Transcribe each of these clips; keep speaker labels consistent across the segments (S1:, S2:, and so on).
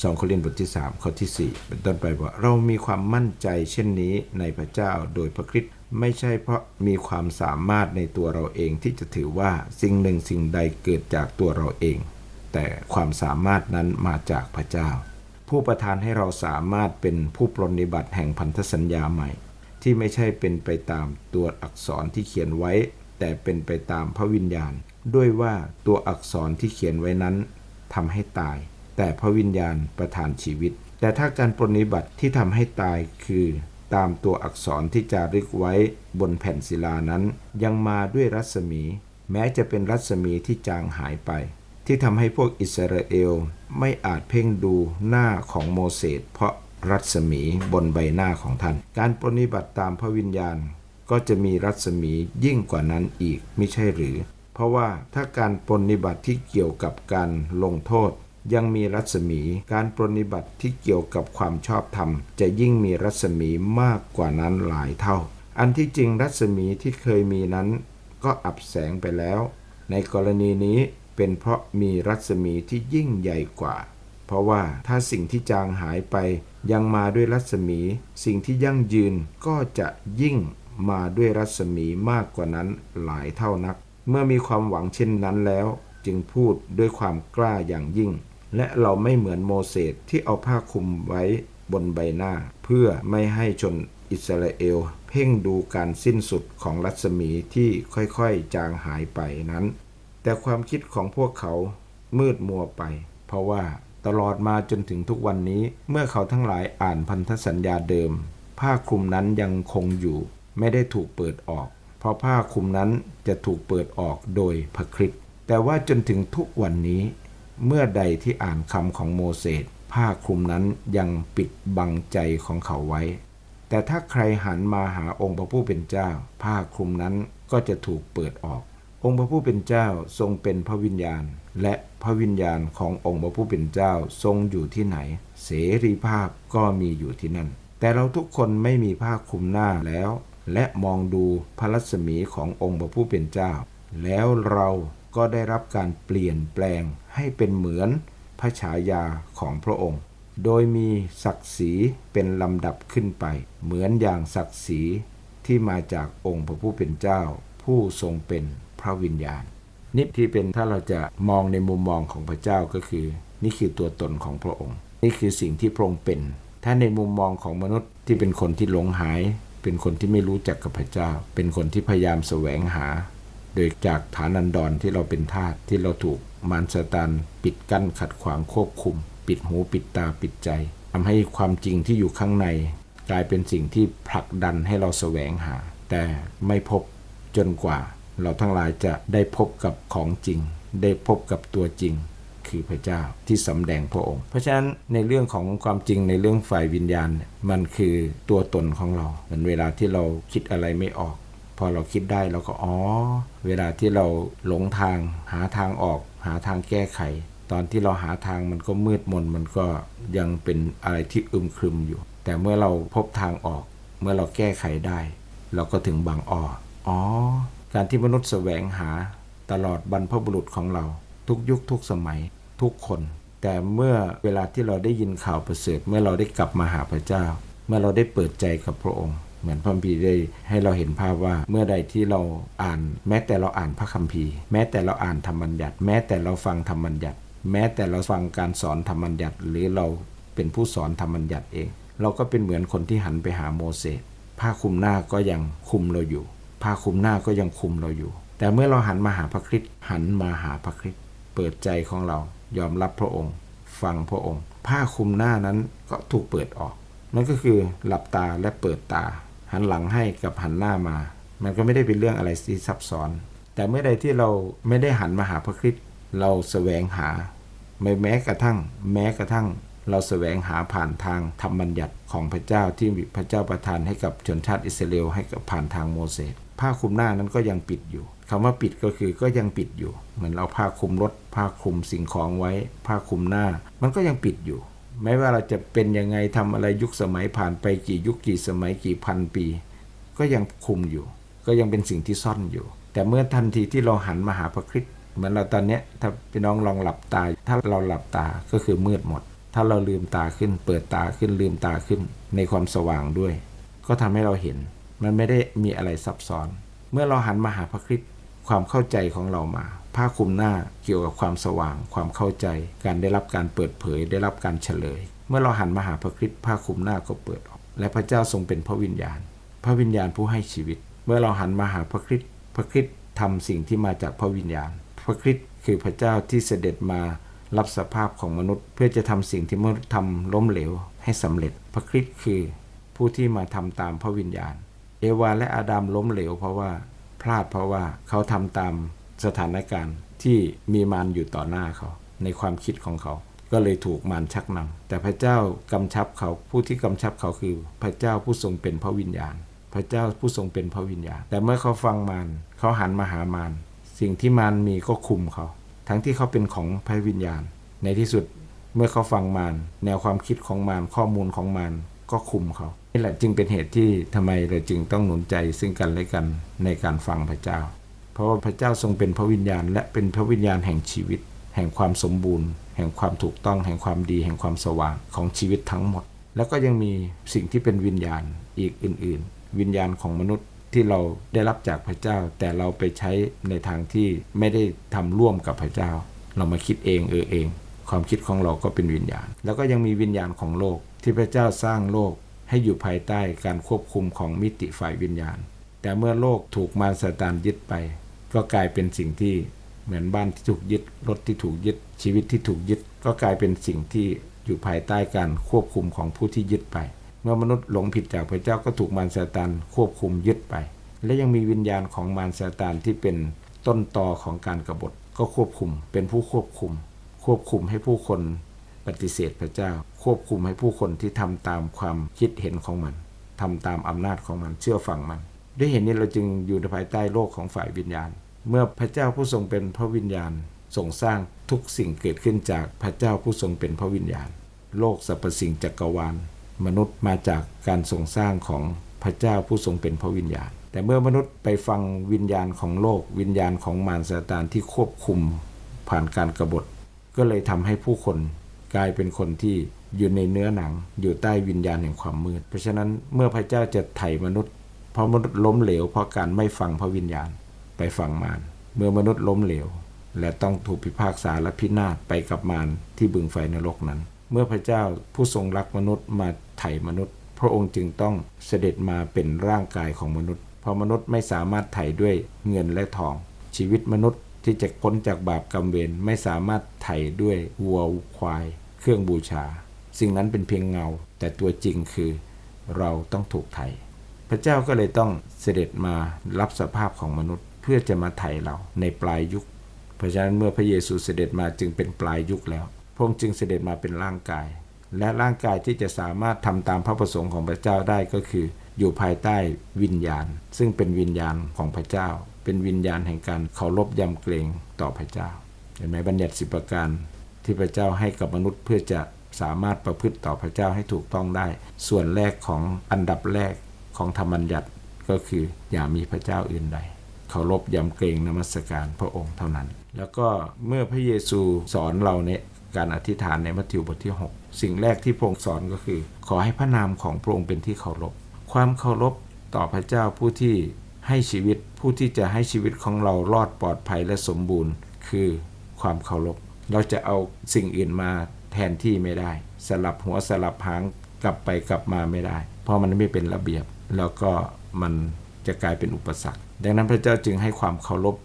S1: 2 โครินธ์บทที่3ข้อที่4เป็นต้นไปว่าเรามีความมั่นใจเช่นนี้ในพระเจ้าโดยพระคริสต์ไม่ใช่เพราะมีความสามารถในตัวเราเองที่จะถือว่าสิ่งหนึ่งสิ่งใดเกิดจากตัวเราเองแต่ความสามารถนั้นมาจากพระเจ้าผู้ประทานให้เราสามารถเป็นผู้ปรนนิบัติแห่งพันธสัญญาใหม่ที่ไม่ใช่เป็นไปตามตัวอักษรที่เขียนไว้แต่เป็นไปตามพระวิญญาณด้วยว่าตัวอักษรที่เขียนไว้นั้นทำให้ตายแต่พระวิญญาณประทานชีวิตแต่ถ้าการปรนนิบัติที่ทำให้ตายคือตามตัวอักษรที่จารึกไว้บนแผ่นศิลานั้นยังมาด้วยรัศมีแม้จะเป็นรัศมีที่จางหายไปที่ทำให้พวกอิสราเอลไม่อาจเพ่งดูหน้าของโมเสสเพราะรัศมีบนใบหน้าของท่านการปรนนิบัติตามพระวิญญาณก็จะมีรัศมียิ่งกว่านั้นอีกมิใช่หรือเพราะว่าถ้าการปรนนิบัติที่เกี่ยวกับการลงโทษยังมีรัศมีการปรนนิบัติที่เกี่ยวกับความชอบธรรมจะยิ่งมีรัศมีมากกว่านั้นหลายเท่าอันที่จริงรัศมีที่เคยมีนั้นก็อับแสงไปแล้วในกรณีนี้เป็นเพราะมีรัศมีที่ยิ่งใหญ่กว่าเพราะว่าถ้าสิ่งที่จางหายไปยังมาด้วยรัศมีสิ่งที่ยั่งยืนก็จะยิ่งมาด้วยรัศมีมากกว่านั้นหลายเท่านักเมื่อมีความหวังเช่นนั้นแล้วจึงพูดด้วยความกล้าอย่างยิ่งและเราไม่เหมือนโมเสสที่เอาผ้าคลุมไว้บนใบหน้าเพื่อไม่ให้ชนอิสราเอลเพ่งดูการสิ้นสุดของรัศมีที่ค่อยๆจางหายไปนั้นแต่ความคิดของพวกเขามืดมัวไปเพราะว่าตลอดมาจนถึงทุกวันนี้เมื่อเขาทั้งหลายอ่านพันธสัญญาเดิมผ้าคลุมนั้นยังคงอยู่ไม่ได้ถูกเปิดออกเพราะผ้าคลุมนั้นจะถูกเปิดออกโดยพระคริสต์แต่ว่าจนถึงทุกวันนี้เมื่อใดที่อ่านคำของโมเสสผ้าคลุมนั้นยังปิดบังใจของเขาไว้แต่ถ้าใครหันมาหาองค์พระผู้เป็นเจ้าผ้าคลุมนั้นก็จะถูกเปิดออกองค์พระผู้เป็นเจ้าทรงเป็นพระวิญญาณและพระวิญญาณขององค์พระผู้เป็นเจ้าทรงอยู่ที่ไหนเสรีภาพก็มีอยู่ที่นั่นแต่เราทุกคนไม่มีผ้าคลุมหน้าแล้วและมองดูพระรัศมีขององค์พระผู้เป็นเจ้าแล้วเราก็ได้รับการเปลี่ยนแปลงให้เป็นเหมือนพระฉายาของพระองค์โดยมีศักดิ์ศรีเป็นลำดับขึ้นไปเหมือนอย่างศักดิ์ศรีที่มาจากองค์พระผู้เป็นเจ้าผู้ทรงเป็นพระวิญญาณนี่ที่เป็นถ้าเราจะมองในมุมมองของพระเจ้าก็คือนี่คือตัวตนของพระองค์นี่คือสิ่งที่พระองค์เป็นถ้าในมุมมองของมนุษย์ที่เป็นคนที่หลงหายเป็นคนที่ไม่รู้จักกับพระเจ้าเป็นคนที่พยายามแสวงหาโดยจากฐานันดรที่เราเป็นทาสที่เราถูกมารซาตานปิดกั้นขัดขวางควบคุมปิดหูปิดตาปิดใจทำให้ความจริงที่อยู่ข้างในกลายเป็นสิ่งที่ผลักดันให้เราแสวงหาแต่ไม่พบจนกว่าเราทั้งหลายจะได้พบกับของจริงได้พบกับตัวจริงคือพระเจ้าที่สำแดงพระองค์เพราะฉะนั้นในเรื่องของความจริงในเรื่องฝ่ายวิญญาณมันคือตัวตนของเราเหมือนเวลาที่เราคิดอะไรไม่ออกพอเราคิดได้เราก็เวลาที่เราหลงทางหาทางออกหาทางแก้ไขตอนที่เราหาทางมันก็มืดมนมันก็ยังเป็นอะไรที่อึมครึมอยู่แต่เมื่อเราพบทางออกเมื่อเราแก้ไขได้เราก็ถึงบางการที่มนุษย์แสวงหาตลอดบรรพบุรุษของเราทุกยุคทุกสมัยทุกคนแต่เมื่อเวลาที่เราได้ยินข่าวประเสริฐเมื่อเราได้กลับมาหาพระเจ้าเมื่อเราได้เปิดใจกับพระองค์เหมือนพระคัมภีร์ได้ให้เราเห็นภาพว่าเมื่อใดที่เราอ่านแม้แต่เราอ่านพระคัมภีร์แม้แต่เราอ่านธรรมบัญญัติแม้แต่เราฟังธรรมบัญญัติแม้แต่เราฟังการสอนธรรมบัญญัติหรือเราเป็นผู้สอนธรรมบัญญัติเองเราก็เป็นเหมือนคนที่หันไปหาโมเสสผ้าคลุมหน้าก็ยังคลุมเราอยู่ผ้าคลุมหน้าก็ยังคลุมเราอยู่แต่เมื่อเราหันมาหาพระคริสต์หันมาหาพระคริสต์เปิดใจของเรายอมรับพระองค์ฟังพระองค์ผ้าคลุมหน้านั้นก็ถูกเปิดออกนั่นก็คือหลับตาและเปิดตาหันหลังให้กับหันหน้ามามันก็ไม่ได้เป็นเรื่องอะไรที่ซับซ้อนแต่เมื่อใดที่เราไม่ได้หันมาหาพระคริสต์เราแสวงหาแม้กระทั่งเราแสวงหาผ่านทางธรรมบัญญัติของพระเจ้าที่พระเจ้าประทานให้กับชนชาติอิสราเอลให้กับผ่านทางโมเสสผ้าคลุมหน้านั้นก็ยังปิดอยู่คำว่าปิดก็คือก็ยังปิดอยู่เหมือนเราผ้าคลุมรถผ้าคลุมสิ่งของไว้ผ้าคลุมหน้ามันก็ยังปิดอยู่ไม่ว่าเราจะเป็นยังไงทำอะไรยุคสมัยผ่านไปกี่ยุคกี่สมัยกี่พันปีก็ยังคลุมอยู่ก็ยังเป็นสิ่งที่ซ่อนอยู่แต่เมื่อทันทีที่เราหันมาหาพระคริสต์เหมือนเราตอนนี้ถ้าพี่น้องลองหลับตาถ้าเราหลับตาก็คือมืดหมด ถ้าเราลืมตาขึ้นเปิดตาขึ้นลืมตาขึ้นในความสว่างด้วยก็ทำให้เราเห็นมันไม่ได้มีอะไรซับซ้อนเมื่อเราหันมาหาพระคริสต์ความเข้าใจของเรามาผ้าคลุมหน้าเกี่ยวกับความสว่างความเข้าใจการได้รับการเปิดเผยได้รับการเฉลยเมื่อเราหันมาหาพระคริสต์ผ้าคลุมหน้าก็เปิดออกและพระเจ้าทรงเป็นพระวิญญาณผู้ให้ชีวิตเมื่อเราหันมาหาพระคริสต์ทำสิ่งที่มาจากพระวิญญาณพระคริสต์คือพระเจ้าที่เสด็จมารับสภาพของมนุษย์เพื่อจะทำสิ่งที่มนุษย์ทำล้มเหลวให้สำเร็จพระคริสต์คือผู้ที่มาทำตามพระวิญญาณเอวาและอาดัมล้มเหลวเพราะว่าพลาดเพราะว่าเขาทำตามสถานการณ์ที่มีมารอยู่ต่อหน้าเขาในความคิดของเขาก็เลยถูกมารชักนำแต่พระเจ้ากำชับเขาผู้ที่กำชับเขาคือพระเจ้าผู้ทรงเป็นพระวิญญาณพระเจ้าผู้ทรงเป็นพระวิญญาณแต่เมื่อเขาฟังมารเขาหันมาหามารสิ่งที่มารมีก็คุมเขาทั้งที่เขาเป็นของพระวิญญาณในที่สุดเมื่อเขาฟังมารแนวความคิดของมารข้อมูลของมารก็คุมเขานี่แหละจึงเป็นเหตุที่ทำไมเราจึงต้องหนุนใจซึ่งกันและกันในการฟังพระเจ้าเพราะว่าพระเจ้าทรงเป็นพระวิญญาณและเป็นพระวิญญาณแห่งชีวิตแห่งความสมบูรณ์แห่งความถูกต้องแห่งความดีแห่งความสว่างของชีวิตทั้งหมดแล้วก็ยังมีสิ่งที่เป็นวิญญาณอีกอื่นๆวิญญาณของมนุษย์ที่เราได้รับจากพระเจ้าแต่เราไปใช้ในทางที่ไม่ได้ทำร่วมกับพระเจ้าเรามาคิดเองเองความคิดของเราก็เป็นวิญญาณแล้วก็ยังมีวิญญาณของโลกที่พระเจ้าสร้างโลกให้อยู่ภายใต้การควบคุมของมิติฝ่ายวิญญาณแต่เมื่อโลกถูกมารซาตานยึดไปก็กลายเป็นสิ่งที่เหมือนบ้านที่ถูกยึดรถที่ถูกยึดชีวิตที่ถูกยึดก็กลายเป็นสิ่งที่อยู่ภายใต้การควบคุมของผู้ที่ยึดไปเมื่อมนุษย์หลงผิดจากพระเจ้าก็ถูกมารซาตานควบคุมยึดไปและยังมีวิญญาณของมารซาตานที่เป็นต้นตอของการกบฏก็ควบคุมเป็นผู้ควบคุมให้ผู้คนปฏิเสธพระเจ้าควบคุมให้ผู้คนที่ทำตามความคิดเห็นของมันทำตามอำนาจของมันเชื่อฟังมันด้วยเหตุนี้เราจึงอยู่ในภายใต้โลกของฝ่ายวิญญาณเมื่อพระเจ้าผู้ทรงเป็นพระวิญญาณทรงสร้างทุกสิ่งเกิดขึ้นจากพระเจ้าผู้ทรงเป็นพระวิญญาณโลกสรรพสิ่งจักรวาลมนุษย์มาจากการทรงสร้างของพระเจ้าผู้ทรงเป็นพระวิญญาณแต่เมื่อมนุษย์ไปฟังวิญญาณของโลกวิญญาณของมารซาตานที่ควบคุมผ่านการกบฏก็เลยทำให้ผู้คนกลายเป็นคนที่อยู่ในเนื้อหนังอยู่ใต้วิญญาณแห่งความมืดเพราะฉะนั้นเมื่อพระเจ้าจะไถ่มนุษย์เพราะมนุษย์ล้มเหลวเพราะการไม่ฟังพระวิญญาณไปฟังมารเมื่อมนุษย์ล้มเหลวและต้องถูกพิพากษาและพินาศไปกับมารที่บึงไฟนรกนั้นเมื่อพระเจ้าผู้ทรงรักมนุษย์มาไถ่มนุษย์พระองค์จึงต้องเสด็จมาเป็นร่างกายของมนุษย์เพราะมนุษย์ไม่สามารถไถ่ด้วยเงินและทองชีวิตมนุษย์ที่จะพ้นจากบาปกรรมเวรไม่สามารถไถ่ด้วยวัวควายเครื่องบูชาสิ่งนั้นเป็นเพียงเงาแต่ตัวจริงคือเราต้องถูกไถ่พระเจ้าก็เลยต้องเสด็จมารับสภาพของมนุษย์เพื่อจะมาไถ่เราในปลายยุคเพราะฉะนั้นเมื่อพระเยซูเสด็จมาจึงเป็นปลายยุคแล้วพระองค์จึงเสด็จมาเป็นร่างกายและร่างกายที่จะสามารถทำตามพระประสงค์ของพระเจ้าได้ก็คืออยู่ภายใต้วิญญาณซึ่งเป็นวิญญาณของพระเจ้าเป็นวิญญาณแห่งการเคารพยำเกรงต่อพระเจ้าเห็นไหมบัญญัติ10ประการที่พระเจ้าให้กับมนุษย์เพื่อจะสามารถประพฤติต่อพระเจ้าให้ถูกต้องได้ส่วนแรกของอันดับแรกของธรรมบัญญัติก็คืออย่ามีพระเจ้าอื่นใดเคารพยำเกรงนมัสการพระองค์เท่านั้นแล้วก็เมื่อพระเยซูสอนเราเนี่ยการอธิษฐานในมัทธิวบทที่6สิ่งแรกที่พระองค์สอนก็คือขอให้พระนามของพระองค์เป็นที่เคารพความเคารพต่อพระเจ้าผู้ที่ให้ชีวิตผู้ที่จะให้ชีวิตของเรารอดปลอดภัยและสมบูรณ์คือความเคารพเราจะเอาสิ่งอื่นมาแทนที่ไม่ได้สลับหัวสลับหางกลับไปกลับมาไม่ได้เพราะมันไม่เป็นระเบียบแล้วก็มันจะกลายเป็นอุปสรรคดังนั้นพระเจ้าจึงให้ความเคารพ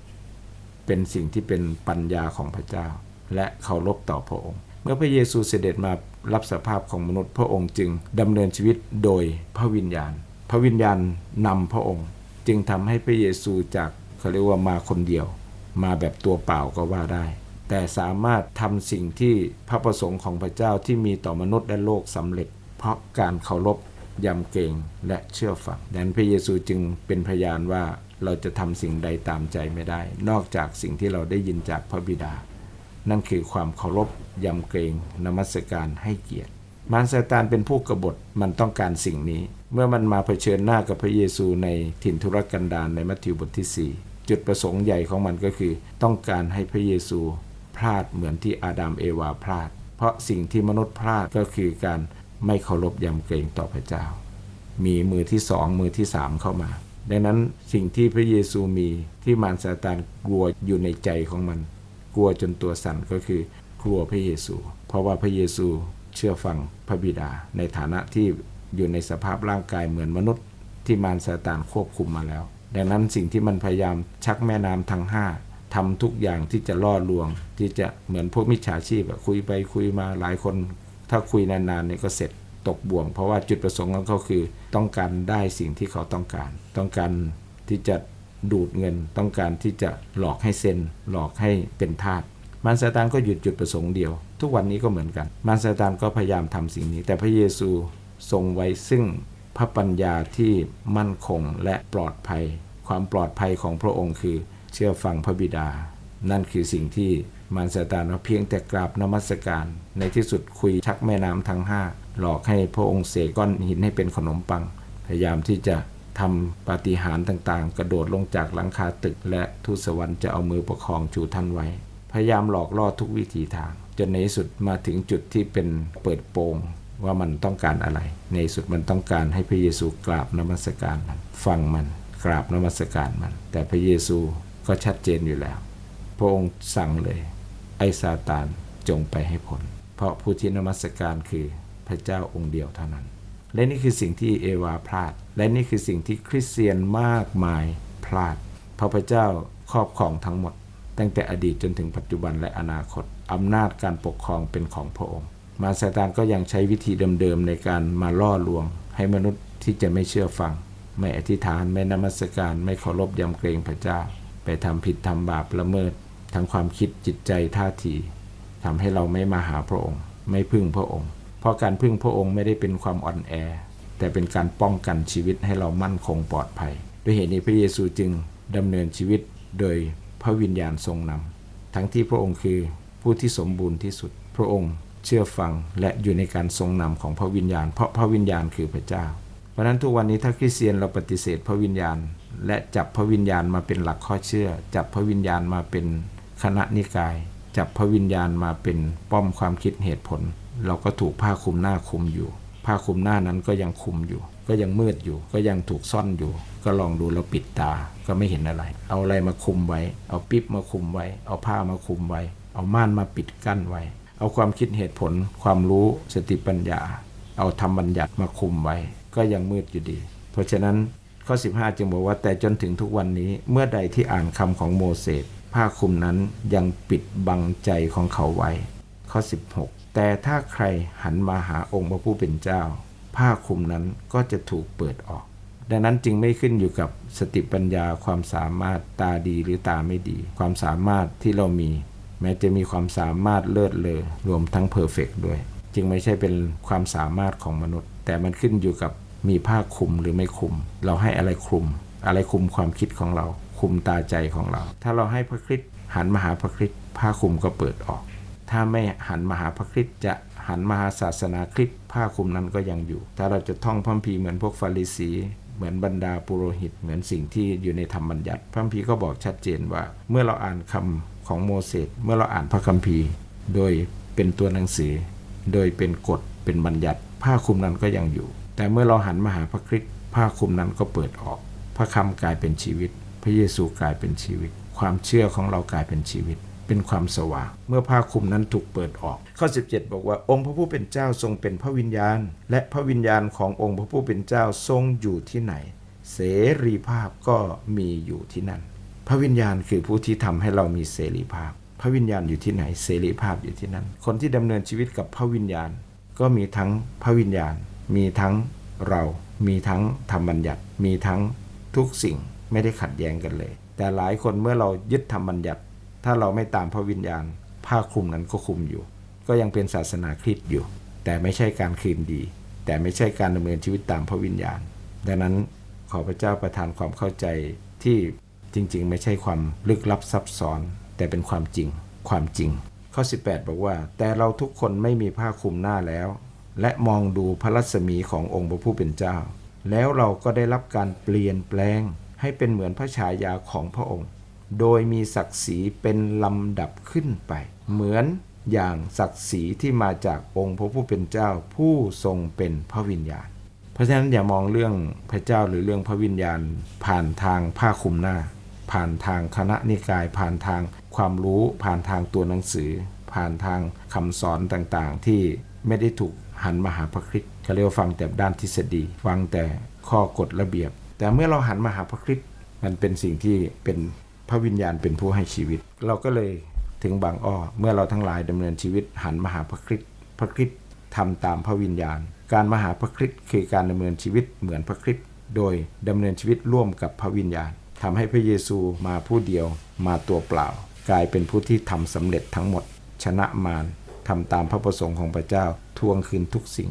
S1: เป็นสิ่งที่เป็นปัญญาของพระเจ้าและเคารพต่อพระองค์เมื่อพระเยซูเสด็จมารับสภาพของมนุษย์พระองค์จึงดำเนินชีวิตโดยพระวิญญาณพระวิญญาณนำพระองค์จึงทำให้พระเยซูจากเขาเรียกว่ามาคนเดียวมาแบบตัวเปล่าก็ว่าได้แต่สามารถทำสิ่งที่พระประสงค์ของพระเจ้าที่มีต่อมนุษย์และโลกสำเร็จเพราะการเคารพยำเกรงและเชื่อฟังดังนั้นพระเยซูจึงเป็นพยานว่าเราจะทำสิ่งใดตามใจไม่ได้นอกจากสิ่งที่เราได้ยินจากพระบิดานั่นคือความเคารพยำเกรงนมัสการให้เกียรติมารซาตานเป็นผู้กบฏมันต้องการสิ่งนี้เมื่อมันมาเผชิญหน้ากับพระเยซูในถิ่นทุรกันดารในมัทธิวบทที่4จุดประสงค์ใหญ่ของมันก็คือต้องการให้พระเยซูพลาดเหมือนที่อาดัมเอวาพลาด เพราะสิ่งที่มนุษย์พลาดก็คือการไม่เคารพยำเกรงต่อพระเจ้ามีมือที่สองมือที่สามเข้ามาดังนั้นสิ่งที่พระเยซูมีที่มารซาตานกลัวอยู่ในใจของมันกลัวจนตัวสั่นก็คือกลัวพระเยซูเพราะว่าพระเยซูเชื่อฟังพระบิดาในฐานะที่อยู่ในสภาพร่างกายเหมือนมนุษย์ที่มารซาตานควบคุมมาแล้วดังนั้นสิ่งที่มันพยายามชักแม่น้ำทั้งห้าทำทุกอย่างที่จะล่อลวงที่จะเหมือนพวกมิจฉาชีพคุยไปคุยมาหลายคนถ้าคุยนานๆเนี่ยก็เสร็จตกบ่วงเพราะว่าจุดประสงค์ของเขาคือต้องการได้สิ่งที่เขาต้องการที่จะดูดเงินต้องการที่จะหลอกให้เซ็นหลอกให้เป็นทาสมารซาตานก็หยุดจุดประสงค์เดียวทุกวันนี้ก็เหมือนกันมารซาตานก็พยายามทำสิ่งนี้แต่พระเยซูทรงไว้ซึ่งพระปัญญาที่มั่นคงและปลอดภัยความปลอดภัยของพระองค์คือเชื่อฟังพระบิดานั่นคือสิ่งที่มารซาตานเพียงแต่กราบนมัสการในที่สุดคุยชักแม่น้ำทั้งห้าหลอกให้พระองค์เสกก้อนหินให้เป็นขนมปังพยายามที่จะทำปาฏิหาริย์ต่างๆกระโดดลงจากหลังคาตึกและทูตสวรรค์จะเอามือประคองชูท่านไว้พยายามหลอกล่อทุกวิถีทางจนในที่สุดมาถึงจุดที่เป็นเปิดโปงว่ามันต้องการอะไรในที่สุดมันต้องการให้พระเยซูกราบนมัสการมันฟังมันกราบนมัสการมันแต่พระเยซูก็ชัดเจนอยู่แล้วพระองค์สั่งเลยไอ้ซาตานจงไปให้พ้นเพราะผู้ที่นมัสการคือพระเจ้าองค์เดียวเท่านั้นและนี่คือสิ่งที่เอวาพลาดและนี่คือสิ่งที่คริสเตียนมากมายพลาดเพราะพระเจ้าครอบครองทั้งหมดตั้งแต่อดีตจนถึงปัจจุบันและอนาคตอำนาจการปกครองเป็นของพระองค์มารซาตานก็ยังใช้วิธีเดิมๆในการมาล่อลวงให้มนุษย์ที่จะไม่เชื่อฟังไม่อธิษฐานไม่นมัสการไม่เคารพยำเกรงพระเจ้าไปทำผิดทำบาปละเมิดทั้งความคิดจิตใจท่าทีทำให้เราไม่มาหาพระองค์ไม่พึ่งพระองค์เพราะการพึ่งพระองค์ไม่ได้เป็นความอ่อนแอแต่เป็นการป้องกันชีวิตให้เรามั่นคงปลอดภัยด้วยเหตุนี้พระเยซูจึงดำเนินชีวิตโดยพระวิญญาณทรงนำทั้งที่พระองค์คือผู้ที่สมบูรณ์ที่สุดพระองค์เชื่อฟังและอยู่ในการทรงนำของพระวิญญาณเพราะพระวิญญาณคือพระเจ้าเพราะฉะนั้นทุกวันนี้ถ้าคริสเตียนเราปฏิเสธพระวิญญาณและจับพระวิญญาณมาเป็นหลักข้อเชื่อจับพระวิญญาณมาเป็นคณะนิกายจับพระวิญญาณมาเป็นป้อมความคิดเหตุผลเราก็ถูกผ้าคลุมหน้าคลุมอยู่ผ้าคลุมหน้านั้นก็ยังคลุมอยู่ก็ยังมืดอยู่ก็ยังถูกซ่อนอยู่ก็ลองดูเราปิดตาก็ไม่เห็นอะไรเอาอะไรมาคลุมไว้เอาปิ๊บมาคลุมไว้เอาผ้ามาคลุมไว้เอาม่านมาปิดกั้นไว้เอาความคิดเหตุผลความรู้สติปัญญาเอาธรรมบัญญัติมาคลุมไว้ก็ยังมืดอยู่ดีเพราะฉะนั้นข้อ15จึงบอกว่าแต่จนถึงทุกวันนี้เมื่อใดที่อ่านคำของโมเสสผ้าคลุมนั้นยังปิดบังใจของเขาไว้ข้อ16แต่ถ้าใครหันมาหาองค์พระผู้เป็นเจ้าผ้าคลุมนั้นก็จะถูกเปิดออกดังนั้นจึงไม่ขึ้นอยู่กับสติปัญญาความสามารถตาดีหรือตาไม่ดีความสามารถที่เรามีแม้จะมีความสามารถเลิศเลอรวมทั้งเพอร์เฟกต์ด้วยจึงไม่ใช่เป็นความสามารถของมนุษย์แต่มันขึ้นอยู่กับมีผ้าคลุมหรือไม่คลุมเราให้อะไรคลุมความคิดของเราคลุมตาใจของเราถ้าเราให้พระคริสต์หันมาหาพระคริสต์ผ้าคลุมก็เปิดออกถ้าไม่หันมาหาพระคริสต์จะหันมาหาศาสนาคริสต์ผ้าคลุมนั้นก็ยังอยู่ถ้าเราจะท่องพระคัมภีร์เหมือนพวกฟาริสีเหมือนบรรดาปุโรหิตเหมือนสิ่งที่อยู่ในธรรมบัญญัติพระคัมภีร์ก็บอกชัดเจนว่าเมื่อเราอ่านคำของโมเสสเมื่อเราอ่านพระคัมภีร์โดยเป็นตัวหนังสือโดยเป็นกฎเป็นบัญญัติผ้าคลุมนั้นก็ยังอยู่แต่เมื่อเราหันมาหาพระคริสต์ผ้าคลุมนั้นก็เปิดออกพระคำกลายเป็นชีวิตพระเยซูกลายเป็นชีวิตความเชื่อของเรากลายเป็นชีวิตเป็นความสว่างเมื่อผ้าคลุมนั้นถูกเปิดออกข้อ17บอกว่าองค์พระผู้เป็นเจ้าทรงเป็นพระวิญญาณและพระวิญญาณขององค์พระผู้เป็นเจ้าทรงอยู่ที่ไหนเสรีภาพก็มีอยู่ที่นั่นพระวิญญาณคือผู้ที่ทำให้เรามีเสรีภาพพระวิญญาณอยู่ที่ไหนเสรีภาพอยู่ที่นั่นคนที่ดำเนินชีวิตกับพระวิญญาณก็มีทั้งพระวิญญาณมีทั้งเรามีทั้งธรรมบัญญัติมีทั้งทุกสิ่งไม่ได้ขัดแย้งกันเลยแต่หลายคนเมื่อเรายึดธรรมบัญญัติถ้าเราไม่ตามพระวิญญาณผ้าคลุมนั้นก็คลุมอยู่ก็ยังเป็นศาสนาคริสต์อยู่แต่ไม่ใช่การคืนดีแต่ไม่ใช่การดำเนินชีวิตตามพระวิญญาณดังนั้นขอพระเจ้าประทานความเข้าใจที่จริงๆไม่ใช่ความลึกลับซับซ้อนแต่เป็นความจริงข้อ18บอกว่าแต่เราทุกคนไม่มีผ้าคลุมหน้าแล้วและมองดูพระรัศมีขององค์พระผู้เป็นเจ้าแล้วเราก็ได้รับการเปลี่ยนแปลงให้เป็นเหมือนพระฉายาของพระองค์โดยมีศักดิ์ศรีเป็นลำดับขึ้นไปเหมือน อย่างศักดิ์ศรีที่มาจากองค์พระผู้เป็นเจ้าผู้ทรงเป็นพระวิญญาณเพราะฉะนั้นอย่ามองเรื่องพระเจ้าหรือเรื่องพระวิญญาณผ่านทางผ้าคลุมหน้าผ่านทางคณะนิกายผ่านทางความรู้ผ่านทางตัวหนังสือผ่านทางคำสอนต่างๆที่ไม่ได้ถูกหันมาหาพระคริสต์เขาเรียกว่าฟังแต่ด้านทฤษฎีฟังแต่ข้อกฎระเบียบแต่เมื่อเราหันมาหาพระคริสต์มันเป็นสิ่งที่เป็นพระวิญญาณเป็นผู้ให้ชีวิตเราก็เลยถึงบางอ้อเมื่อเราทั้งหลายดำเนินชีวิตหันมาหาพระคริสต์พระคริสต์ทำตามพระวิญญาณการมาหาพระคริสต์คือการดำเนินชีวิตเหมือนพระคริสต์โดยดำเนินชีวิตร่วมกับพระวิญญาณทำให้พระเยซูมาผู้เดียวมาตัวเปล่ากลายเป็นผู้ที่ทำสำเร็จทั้งหมดชนะมารทำตามพระประสงค์ของพระเจ้าทวงคืนทุกสิ่ง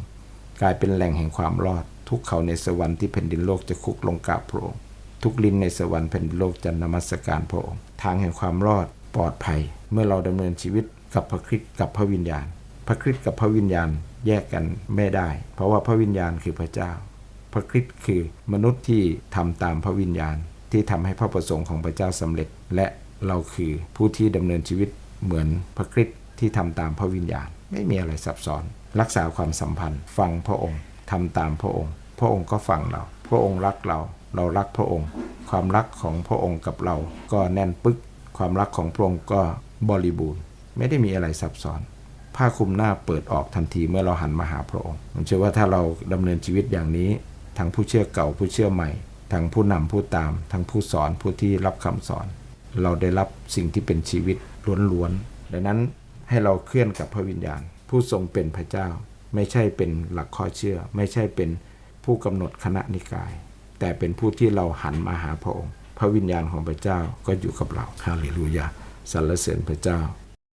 S1: กลายเป็นแหล่งแห่งความรอดทุกเขาในสวรรค์ที่แผ่นดินโลกจะคุกลงกราบพระองค์ทุกลิ้นในสวรรค์แผ่นดินโลกจะนมัสการพระองค์ทางแห่งความรอดปลอดภัยเมื่อเราดำเนินชีวิตกับพระคริสต์กับพระวิญญาณพระคริสต์กับพระวิญญาณแยกกันไม่ได้เพราะว่าพระวิญญาณคือพระเจ้าพระคริสต์คือมนุษย์ที่ทำตามพระวิญญาณที่ทำให้พระประสงค์ของพระเจ้าสำเร็จและเราคือผู้ที่ดำเนินชีวิตเหมือนพระคริสต์ที่ทำตามพระวิญญาณไม่มีอะไรซับซ้อนรักษาความสัมพันธ์ฟังพระองค์ทำตามพระองค์พระองค์ก็ฟังเราพระองค์รักเราเรารักพระองค์ความรักของพระองค์กับเราก็แน่นปึ๊กความรักของพระองค์ก็บริบูรณ์ไม่ได้มีอะไรซับซ้อนผ้าคลุมหน้าเปิดออกทันทีเมื่อเราหันมาหาพระองค์ผมเชื่อว่าถ้าเราดำเนินชีวิตอย่างนี้ทั้งผู้เชื่อเก่าผู้เชื่อใหม่ทั้งผู้นำผู้ตามทั้งผู้สอนผู้ที่รับคำสอนเราได้รับสิ่งที่เป็นชีวิตล้วนๆดังนั้นให้เราเคลื่อนกับพระวิญญาณผู้ทรงเป็นพระเจ้าไม่ใช่เป็นหลักข้อเชื่อไม่ใช่เป็นผู้กำหนดคณะนิกายแต่เป็นผู้ที่เราหันมาหาพระองค์พระวิญญาณของพระเจ้าก็อยู่กับเราฮาเลลูยาสรรเสริญพระเจ้า